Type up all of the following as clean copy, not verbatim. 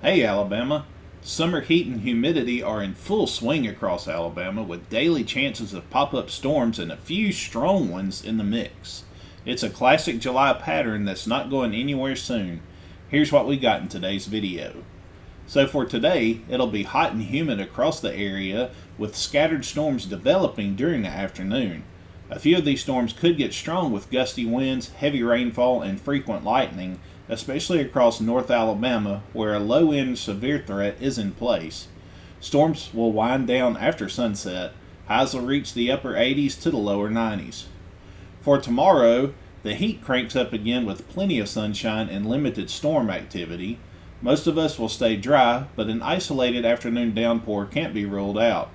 Hey Alabama! Summer heat and humidity are in full swing across Alabama with daily chances of pop up storms and a few strong ones in the mix. It's a classic July pattern that's not going anywhere soon. Here's what we got in today's video. So, for today, it'll be hot and humid across the area with scattered storms developing during the afternoon. A few of these storms could get strong with gusty winds, heavy rainfall, and frequent lightning, especially across North Alabama where a low-end severe threat is in place. Storms will wind down after sunset. Highs will reach the upper 80s to the lower 90s. For tomorrow, the heat cranks up again with plenty of sunshine and limited storm activity. Most of us will stay dry, but an isolated afternoon downpour can't be ruled out.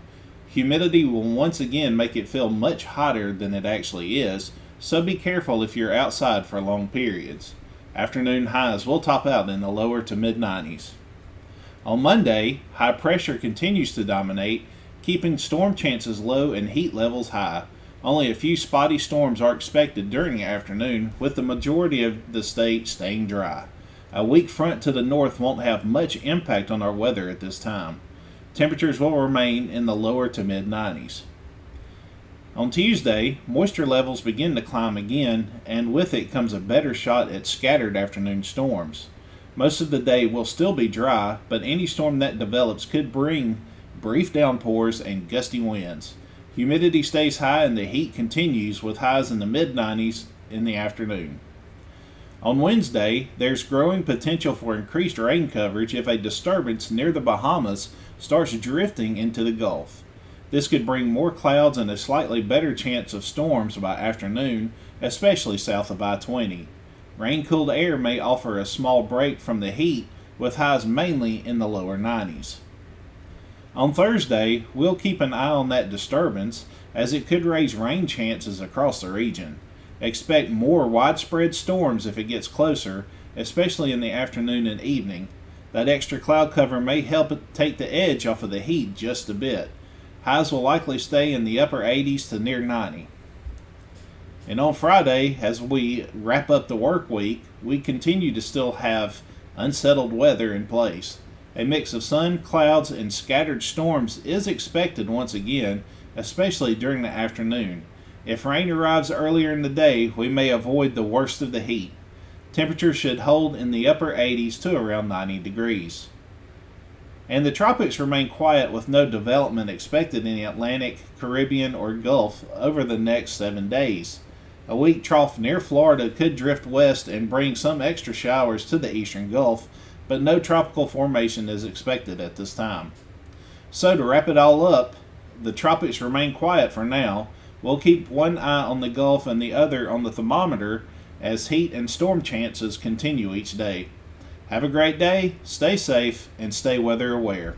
Humidity will once again make it feel much hotter than it actually is, so be careful if you're outside for long periods. Afternoon highs will top out in the lower to mid 90s. On Monday, high pressure continues to dominate, keeping storm chances low and heat levels high. Only a few spotty storms are expected during the afternoon, with the majority of the state staying dry. A weak front to the north won't have much impact on our weather at this time. Temperatures will remain in the lower to mid 90s. On Tuesday, moisture levels begin to climb again, and with it comes a better shot at scattered afternoon storms. Most of the day will still be dry, but any storm that develops could bring brief downpours and gusty winds. Humidity stays high and the heat continues with highs in the mid 90s in the afternoon. On Wednesday, there's growing potential for increased rain coverage if a disturbance near the Bahamas starts drifting into the Gulf. This could bring more clouds and a slightly better chance of storms by afternoon, especially south of I-20. Rain-cooled air may offer a small break from the heat, with highs mainly in the lower 90s. On Thursday, we'll keep an eye on that disturbance, as it could raise rain chances across the region. Expect more widespread storms if it gets closer, especially in the afternoon and evening. That extra cloud cover may help it take the edge off of the heat just a bit. Highs will likely stay in the upper 80s to near 90. And on Friday, as we wrap up the work week, we continue to still have unsettled weather in place. A mix of sun, clouds, and scattered storms is expected once again, especially during the afternoon. If rain arrives earlier in the day, we may avoid the worst of the heat. Temperatures should hold in the upper 80s to around 90 degrees. And the tropics remain quiet with no development expected in the Atlantic, Caribbean, or Gulf over the next 7 days. A weak trough near Florida could drift west and bring some extra showers to the eastern Gulf, but no tropical formation is expected at this time. So to wrap it all up, the tropics remain quiet for now. We'll keep one eye on the Gulf and the other on the thermometer as heat and storm chances continue each day. Have a great day, stay safe, and stay weather aware.